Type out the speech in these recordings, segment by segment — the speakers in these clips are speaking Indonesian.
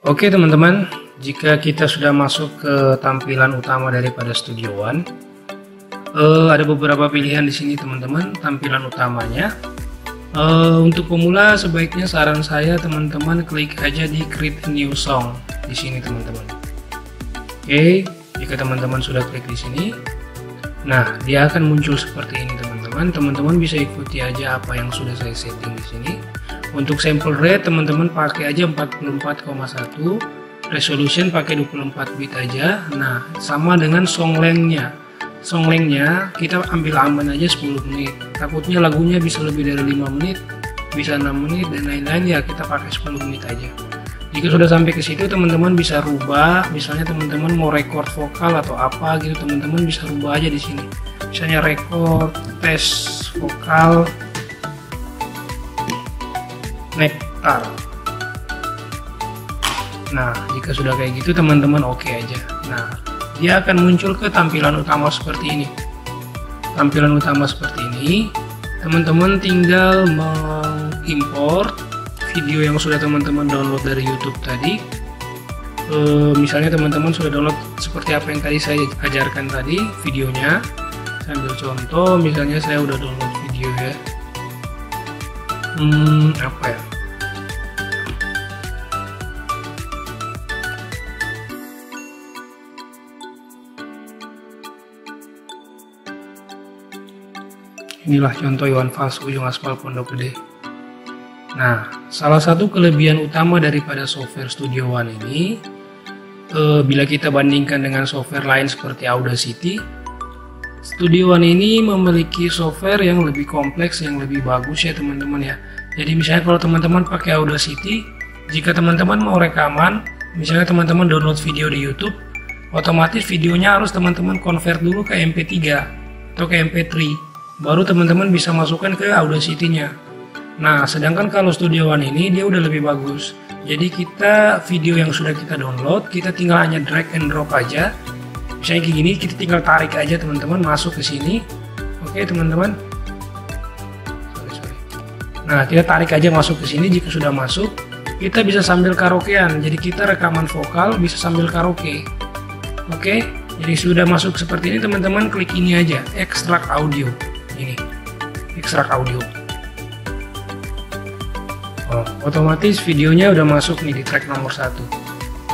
Oke teman-teman, jika kita sudah masuk ke tampilan utama daripada Studio One, ada beberapa pilihan di sini teman-teman. Tampilan utamanya, untuk pemula sebaiknya saran saya teman-teman klik aja di Create a New Song di sini teman-teman. Oke, jika teman-teman sudah klik di sini, nah dia akan muncul seperti ini teman-teman. Teman-teman bisa ikuti aja apa yang sudah saya setting di sini. Untuk sample rate teman-teman pakai aja 44,1, resolution pakai 24 bit aja. Nah, sama dengan song length-nya. Song length-nya kita ambil aman aja 10 menit. Takutnya lagunya bisa lebih dari 5 menit, bisa 6 menit dan lain-lain, ya kita pakai 10 menit aja. Jika sudah sampai ke situ teman-teman bisa rubah, misalnya teman-teman mau record vokal atau apa gitu, teman-teman bisa rubah aja di sini. Misalnya record tes vokal Nektar. Nah, jika sudah kayak gitu teman-teman oke aja. Nah, dia akan muncul ke tampilan utama seperti ini. Tampilan utama seperti ini, teman-teman tinggal mengimport video yang sudah teman-teman download dari YouTube tadi. Misalnya teman-teman sudah download seperti apa yang tadi saya ajarkan tadi videonya. Saya ambil contoh, misalnya saya udah download video ya. Apa ya? Inilah contoh Iwan Fals Ujung Aspal Pondok Gede. Nah, salah satu kelebihan utama daripada software Studio One ini, bila kita bandingkan dengan software lain seperti Audacity, Studio One ini memiliki software yang lebih kompleks, yang lebih bagus ya teman-teman ya. Jadi misalnya kalau teman-teman pakai Audacity, jika teman-teman mau rekaman, misalnya teman-teman download video di YouTube, otomatis videonya harus teman-teman convert dulu ke MP3 atau ke MP3. Baru teman-teman bisa masukkan ke Audacity-nya. Nah, sedangkan kalau Studio One ini dia udah lebih bagus. Jadi kita video yang sudah kita download, kita tinggal hanya drag and drop aja. Misalnya kayak gini, kita tinggal tarik aja teman-teman masuk ke sini. Oke teman-teman. Nah, kita tarik aja masuk ke sini. Jika sudah masuk, kita bisa sambil karaokean. Jadi kita rekaman vokal bisa sambil karaoke. Oke, jadi sudah masuk seperti ini teman-teman, klik ini aja, ekstrak audio. Ini ekstrak audio. Otomatis videonya udah masuk nih di track nomor 1.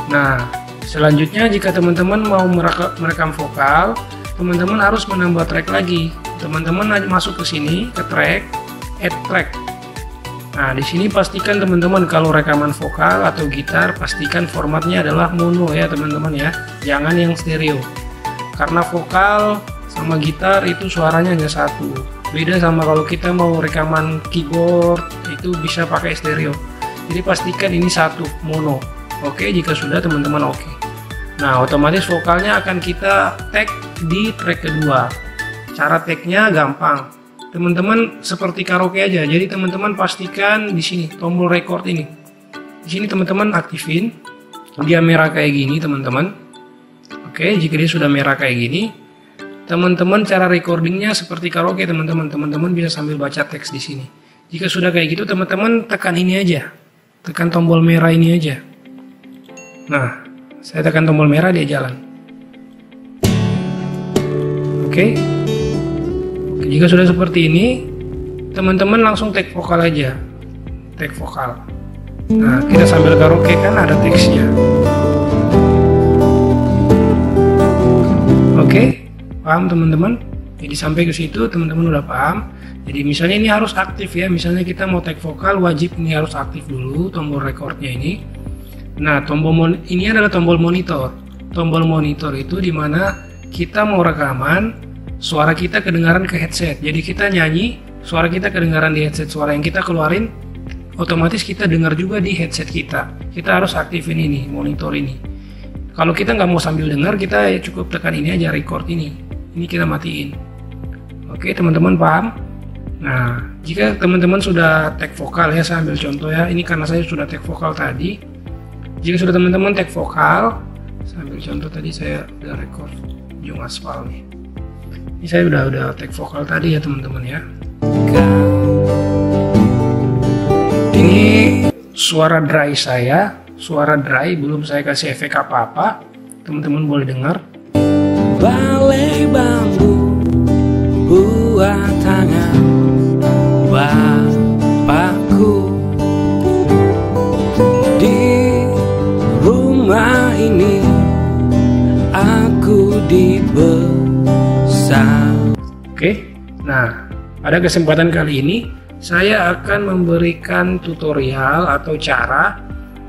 Nah, selanjutnya jika teman-teman mau merekam vokal, teman-teman harus menambah track lagi. Teman-teman masuk ke sini ke track, add track. Nah, di sini pastikan teman-teman kalau rekaman vokal atau gitar pastikan formatnya adalah mono ya teman-teman ya. Jangan yang stereo. Karena vokal sama gitar itu suaranya hanya satu. Beda sama kalau kita mau rekaman keyboard itu bisa pakai stereo. Jadi pastikan ini satu mono. Oke, jika sudah teman-teman oke. Nah, otomatis vokalnya akan kita tag di track kedua. Cara tagnya gampang. Teman-teman seperti karaoke aja. Jadi teman-teman pastikan di sini tombol record ini. Di sini teman-teman aktifin. Dia merah kayak gini teman-teman. Oke, jika dia sudah merah kayak gini, teman-teman cara recordingnya seperti karaoke teman-teman. Teman-teman bisa sambil baca teks di sini. Jika sudah kayak gitu teman-teman tekan ini aja. Tekan tombol merah ini aja. Nah, saya tekan tombol merah dia jalan. Oke. Jika sudah seperti ini, teman-teman langsung tag vokal aja. Tag vokal. Nah, kita sambil karaoke kan ada teksnya. Oke, paham teman-teman? Jadi sampai ke situ teman-teman udah paham. Jadi misalnya ini harus aktif ya. Misalnya kita mau tag vokal, wajib ini harus aktif dulu tombol recordnya ini. Nah, ini adalah tombol monitor. Tombol monitor itu dimana kita mau rekaman, suara kita kedengaran ke headset. Jadi kita nyanyi, suara kita kedengaran di headset. Suara yang kita keluarin, otomatis kita dengar juga di headset kita. Kita harus aktifin ini, monitor ini. Kalau kita nggak mau sambil dengar, kita ya cukup tekan ini aja, record ini. Ini kita matiin. Oke, teman-teman paham? Nah, jika teman-teman sudah tag vokal ya, saya ambil contoh ya. Ini karena saya sudah tag vokal tadi. Jika sudah teman-teman tag vokal, saya ambil contoh tadi saya udah record Ujung Aspal nih. Ini saya udah tag vokal tadi ya teman-teman ya. Ini suara dry saya suara dry, belum saya kasih efek apa-apa. Teman-teman boleh dengar. Balai bambu buat tangan bapakku, di rumah ini aku dibesar. Oke, nah pada kesempatan kali ini saya akan memberikan tutorial atau cara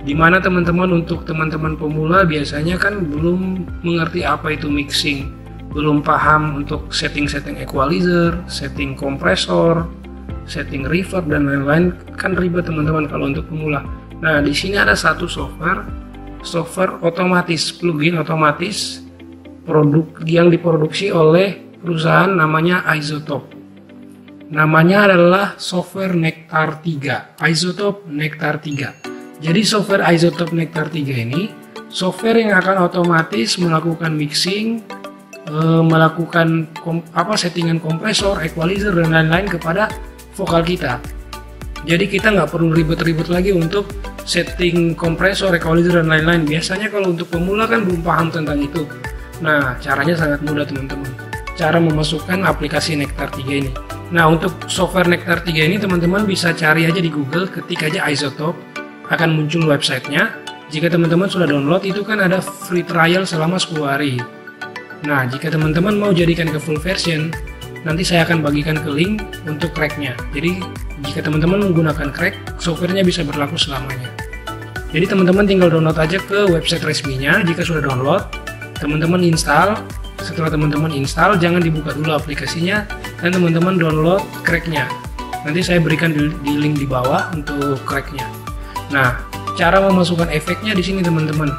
di mana teman-teman, untuk teman-teman pemula biasanya kan belum mengerti apa itu mixing, belum paham untuk setting equalizer, setting kompresor, setting reverb dan lain-lain, kan ribet teman-teman kalau untuk pemula. Nah, di sini ada satu software otomatis, plugin otomatis produk yang diproduksi oleh perusahaan namanya iZotope. Namanya adalah software Nektar 3, iZotope Nektar 3. Jadi software iZotope Nektar 3 ini software yang akan otomatis melakukan mixing, melakukan settingan kompresor, equalizer dan lain-lain kepada vokal kita. Jadi kita nggak perlu ribet-ribet lagi untuk setting kompresor, equalizer dan lain-lain. Biasanya kalau untuk pemula kan belum paham tentang itu. Nah, caranya sangat mudah teman-teman. Cara memasukkan aplikasi Nektar 3 ini. Nah, untuk software Nektar 3 ini teman-teman bisa cari aja di Google, ketik aja iZotope, akan muncul websitenya. Jika teman-teman sudah download, itu kan ada free trial selama 10 hari. Nah, jika teman-teman mau jadikan ke full version, nanti saya akan bagikan ke link untuk cracknya. Jadi jika teman-teman menggunakan crack, softwarenya bisa berlaku selamanya. Jadi teman-teman tinggal download aja ke website resminya. Jika sudah download, teman-teman install. Setelah teman-teman install, jangan dibuka dulu aplikasinya dan teman-teman download cracknya. Nanti saya berikan di link di bawah untuk cracknya. Nah, cara memasukkan efeknya di sini teman-teman.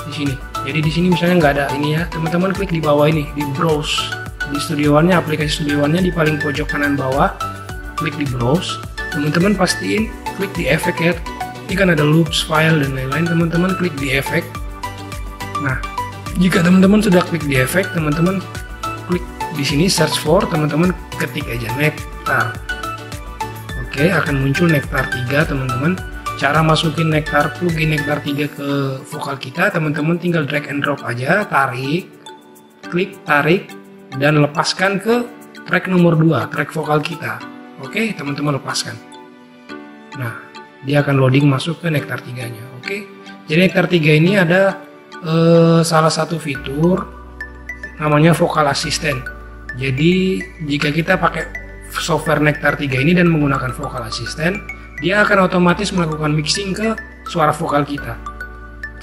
Di sini. Jadi di sini misalnya nggak ada ini ya, teman-teman klik di bawah ini, di browse. Di Studio One-nya, aplikasi Studio One-nya di paling pojok kanan bawah, klik di browse. Teman-teman pastiin klik di efek ya. Ini kan ada loops, file dan lain-lain. Teman-teman klik di efek. Nah, jika teman-teman sudah klik di efek, teman-teman klik di sini search for, teman-teman ketik aja Nektar. Oke, akan muncul Nektar 3 teman-teman. Cara masukin plugin Nektar 3 ke vokal kita, teman-teman tinggal drag and drop aja, tarik, dan lepaskan ke track nomor 2, track vokal kita. Oke, teman-teman lepaskan. Nah, dia akan loading masuk ke Nektar 3-nya. Oke. Jadi Nektar 3 ini ada salah satu fitur namanya Vocal Assistant. Jadi jika kita pakai software Nektar 3 ini dan menggunakan Vocal Assistant, dia akan otomatis melakukan mixing ke suara vokal kita.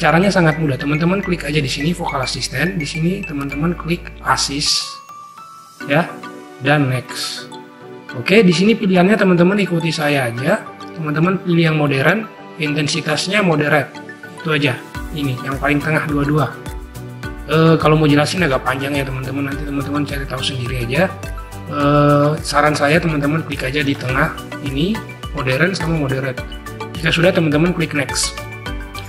Caranya sangat mudah, teman-teman klik aja di sini Vocal Assistant, di sini teman-teman klik Assist ya, dan Next. Oke, di sini pilihannya teman-teman ikuti saya aja. Teman-teman pilih yang modern, intensitasnya moderate. Itu aja. Ini yang paling tengah dua-dua. Kalau mau jelasin agak panjang ya teman-teman, nanti teman-teman cari tahu sendiri aja. Saran saya teman-teman klik aja di tengah ini, modern sama moderate. Jika sudah, teman-teman klik next.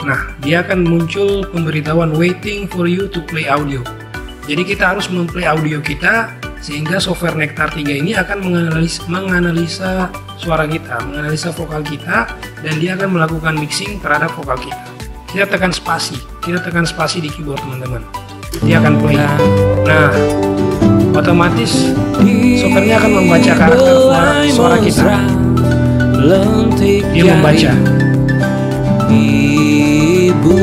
Nah, dia akan muncul pemberitahuan waiting for you to play audio. Jadi kita harus memplay audio kita, sehingga software Nektar 3 ini akan menganalisa suara kita, menganalisa vokal kita, dan dia akan melakukan mixing terhadap vokal kita. Kita tekan spasi di keyboard teman-teman. Dia akan play. Nah, otomatis softwarenya akan membaca karakter suara kita. Dia membaca. Ibu,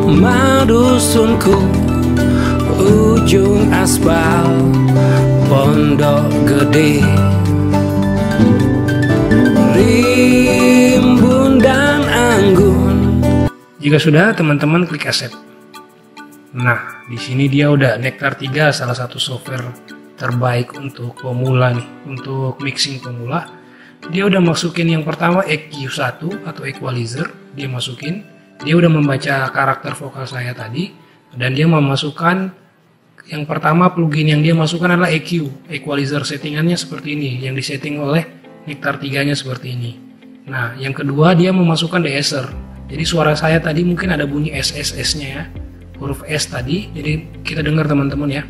nama dusunku ujung aspal Pondok Gede, rimbun dan anggun. Jika sudah, teman-teman klik accept. Nah, di sini dia udah Nektar 3, salah satu software terbaik untuk pemula nih, untuk mixing pemula. Dia udah masukin yang pertama EQ1 atau equalizer, dia masukin. Dia udah membaca karakter vokal saya tadi, dan dia memasukkan yang pertama plugin yang dia masukkan adalah EQ, equalizer. Settingannya seperti ini, yang disetting oleh Nektar 3-nya seperti ini. Nah, yang kedua dia memasukkan deesser. Jadi suara saya tadi mungkin ada bunyi SSS-nya ya, huruf S tadi. Jadi kita dengar teman-teman ya.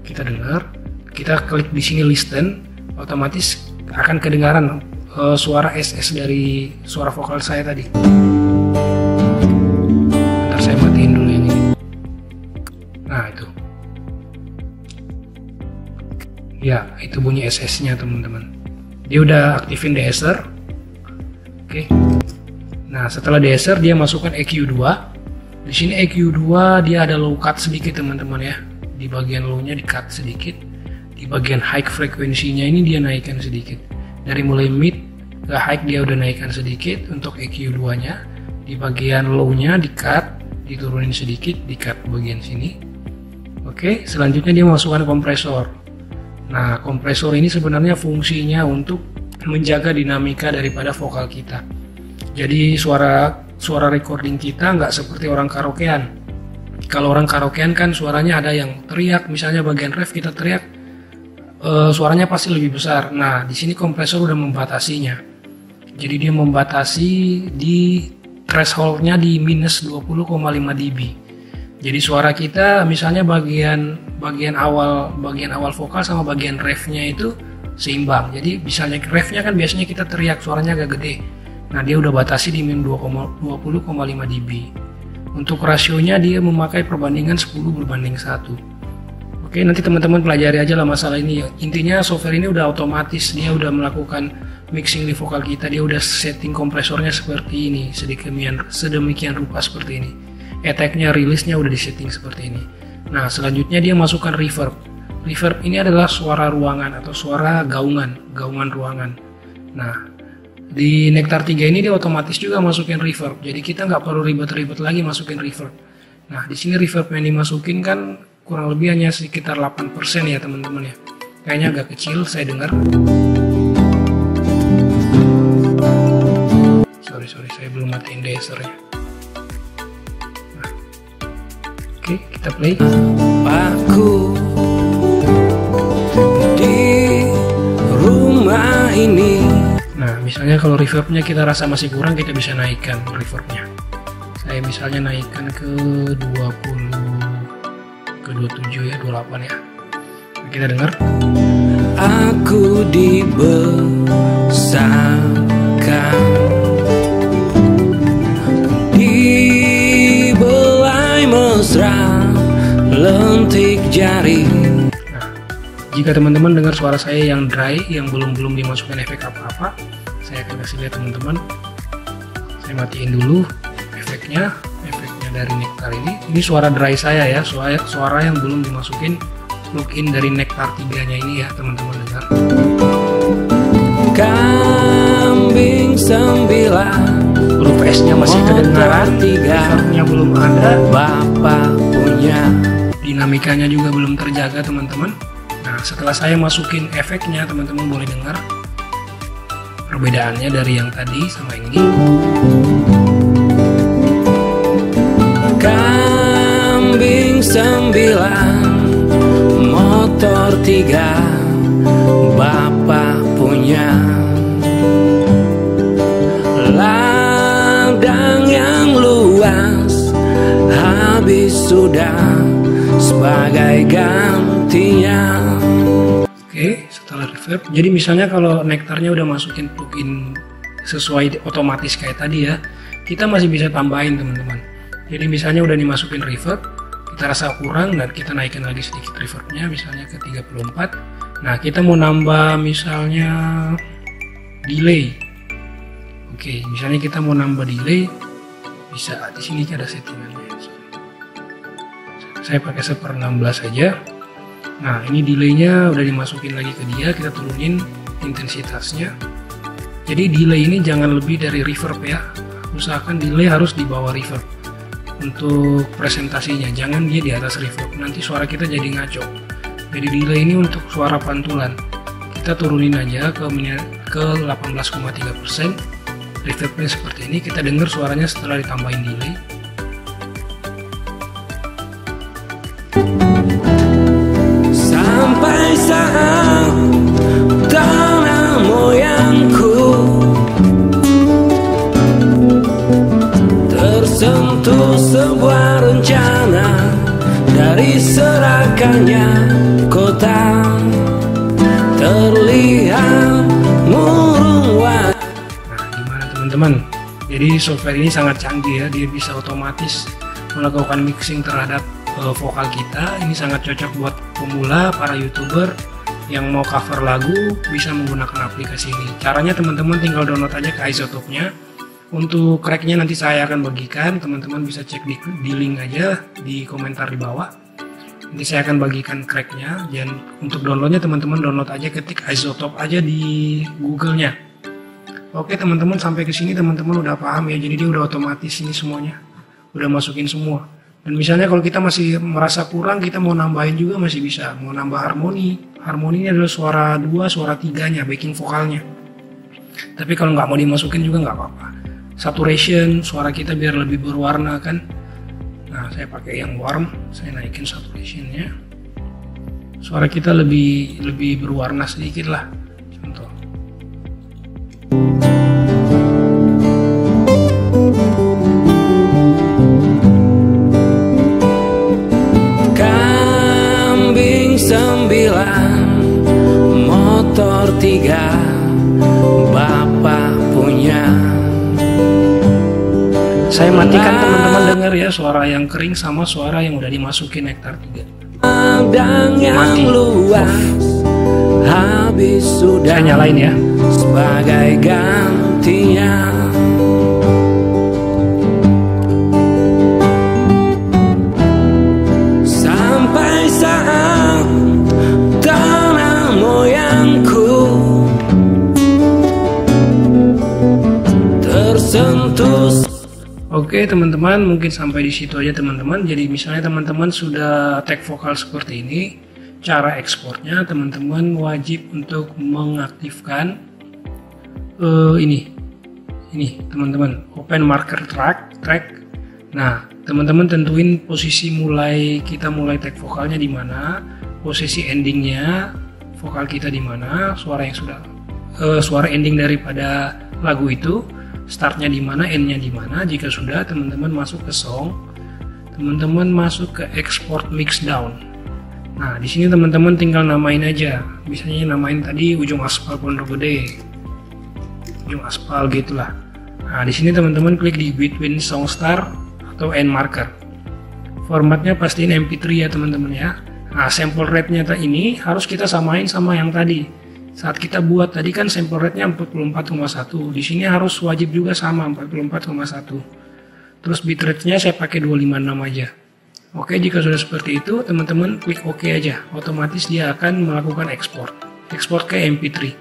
Kita dengar, kita klik di sini listen. otomatis akan kedengaran suara SS dari suara vokal saya tadi. Bentar saya matiin dulu ini. Nah itu. Ya, itu bunyi SS-nya teman-teman. Dia udah aktifin deesser. Oke. Nah, setelah deesser dia masukkan EQ2. Di sini EQ2 dia ada low cut sedikit teman-teman ya. Di bagian low-nya di cut sedikit. Di bagian high frekuensinya ini dia naikkan sedikit. Dari mulai mid ke high dia udah naikkan sedikit untuk EQ2-nya. Di bagian low-nya di cut, diturunin sedikit, di cut bagian sini. Oke, selanjutnya dia masukkan kompresor. Nah, kompresor ini sebenarnya fungsinya untuk menjaga dinamika daripada vokal kita. Jadi suara recording kita nggak seperti orang karaokean. Kalau orang karaokean kan suaranya ada yang teriak, misalnya bagian ref kita teriak, suaranya pasti lebih besar. Nah, di sini kompresor udah membatasinya. Jadi dia membatasi di thresholdnya di minus 20,5 dB. Jadi suara kita misalnya bagian awal vokal sama bagian refnya itu seimbang. Jadi misalnya refnya kan biasanya kita teriak suaranya agak gede. Nah, dia udah batasi di min 20,5 dB. Untuk rasionya dia memakai perbandingan 10:1. Oke, nanti teman-teman pelajari aja lah masalah ini. Intinya software ini udah otomatis, dia udah melakukan mixing di vokal kita, dia udah setting kompresornya seperti ini, sedemikian rupa seperti ini. Attack-nya, rilis-nya udah disetting seperti ini. Nah, selanjutnya dia masukkan reverb. Reverb ini adalah suara ruangan atau suara gaungan ruangan. Nah, di Nektar 3 ini dia otomatis juga masukin reverb. Jadi kita nggak perlu ribet-ribet lagi masukin reverb. Nah, di sini reverb yang dimasukin kan kurang lebih hanya sekitar 8% ya teman-teman ya. Kayaknya agak kecil, saya dengar. Sorry, saya belum matiin deesser ya. Oke, kita play. Aku di rumah ini. Nah, misalnya kalau reverbnya kita rasa masih kurang, kita bisa naikkan reverbnya. Saya misalnya naikkan ke 27 ya, 28 ya. Nah, kita dengar. Aku dibesarkan di belai mesra lentik jari. Nah, jika teman-teman dengar suara saya yang dry, yang belum dimasukkan efek apa-apa, saya akan kasih lihat teman-teman. Saya matiin dulu efeknya dari Nektar ini. Ini suara dry saya ya, suara yang belum dimasukin plugin dari Nektar 3-nya ini ya, teman-teman dengar. Kambing 9, huruf S-nya masih kedengaran, reverbnya belum ada, Bapak punya. dinamikanya juga belum terjaga teman-teman. Nah, setelah saya masukin efeknya, teman-teman boleh dengar perbedaannya dari yang tadi sama yang ini. Kambing 9, motor 3, Bapak punya. Ladang yang luas habis sudah sebagai gantinya. Oke, setelah reverb. Jadi misalnya kalau Nektarnya udah masukin plugin sesuai otomatis kayak tadi ya, kita masih bisa tambahin teman-teman. Jadi misalnya udah dimasukin reverb, kita rasa kurang dan kita naikkan lagi sedikit reverbnya, misalnya ke 34. Nah, kita mau nambah misalnya delay. Oke, misalnya kita mau nambah delay, bisa di sini ada settingannya. Saya pakai 1/16 saja. Nah, ini delaynya udah dimasukin lagi ke dia, kita turunin intensitasnya. Jadi delay ini jangan lebih dari reverb ya. Usahakan delay harus di bawah reverb. Untuk presentasinya jangan dia di atas reverb, nanti suara kita jadi ngaco. Jadi delay ini untuk suara pantulan, kita turunin aja ke 18,3%. Reverbnya seperti ini, kita dengar suaranya setelah ditambahin delay. Sampai saat tanah moyangku tersentuh sebuah rencana dari serakannya kota, terlihat teman-teman. Jadi software ini sangat canggih ya, dia bisa otomatis melakukan mixing terhadap vokal kita. Ini sangat cocok buat pemula, para YouTuber yang mau cover lagu bisa menggunakan aplikasi ini. Caranya teman-teman tinggal download aja ke iZotope-nya. Untuk cracknya nanti saya akan bagikan, teman-teman bisa cek di link aja di komentar di bawah. Nanti saya akan bagikan cracknya. Dan untuk downloadnya teman-teman download aja, ketik iZotope aja di Google-nya. Oke teman-teman, sampai ke sini teman-teman udah paham ya. Jadi dia udah otomatis ini semuanya, udah masukin semua. Dan misalnya kalau kita masih merasa kurang, kita mau nambahin juga masih bisa. Mau nambah harmoni, harmoni ini adalah suara 2, suara 3-nya, backing vokalnya. Tapi kalau nggak mau dimasukin juga nggak apa-apa. Saturation, suara kita biar lebih berwarna kan. Nah saya pakai yang warm, saya naikin saturationnya. Suara kita lebih berwarna sedikit lah. Contoh. Kambing 9, motor 3, bapak punya. Saya matikan teman-teman dengar ya suara yang kering sama suara yang udah dimasukin hektar 3. Padang yang luas, habis sudah. Saya nyalain ya. Sebagai gantinya. Sampai saat tanah moyangku tersentuh. Oke teman-teman, mungkin sampai di situ aja teman-teman. Jadi misalnya teman-teman sudah tag vokal seperti ini, cara ekspornya teman-teman wajib untuk mengaktifkan ini teman-teman, open marker track. Nah teman-teman tentuin posisi kita mulai tag vokalnya di mana, posisi endingnya vokal kita di mana, suara yang sudah suara ending daripada lagu itu, startnya di mana, endnya di mana. Jika sudah, teman-teman masuk ke song, teman-teman masuk ke export mix down. Nah di sini teman-teman tinggal namain aja, misalnya namain tadi ujung aspal Pondok Gede, ujung aspal gitulah. Nah di sini teman-teman klik di between song start atau end marker. Formatnya pastiin MP3 ya teman-teman ya. Nah sample rate-nya ini harus kita samain sama yang tadi. Saat kita buat tadi kan sample rate-nya 44,1. Di sini harus wajib juga sama 44,1. Terus bitrate-nya saya pakai 256 aja. Oke, jika sudah seperti itu, teman-teman klik OK aja. Otomatis dia akan melakukan ekspor ke MP3.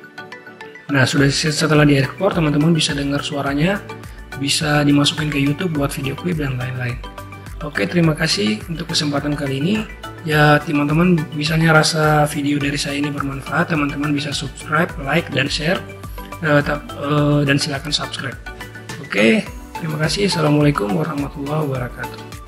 Nah, setelah diekspor, teman-teman bisa dengar suaranya, bisa dimasukin ke YouTube buat video klip dan lain-lain. Oke, terima kasih untuk kesempatan kali ini. Ya, teman-teman misalnya rasa video dari saya ini bermanfaat, teman-teman bisa subscribe, like, dan share, dan silakan subscribe. Oke, terima kasih. Assalamualaikum warahmatullahi wabarakatuh.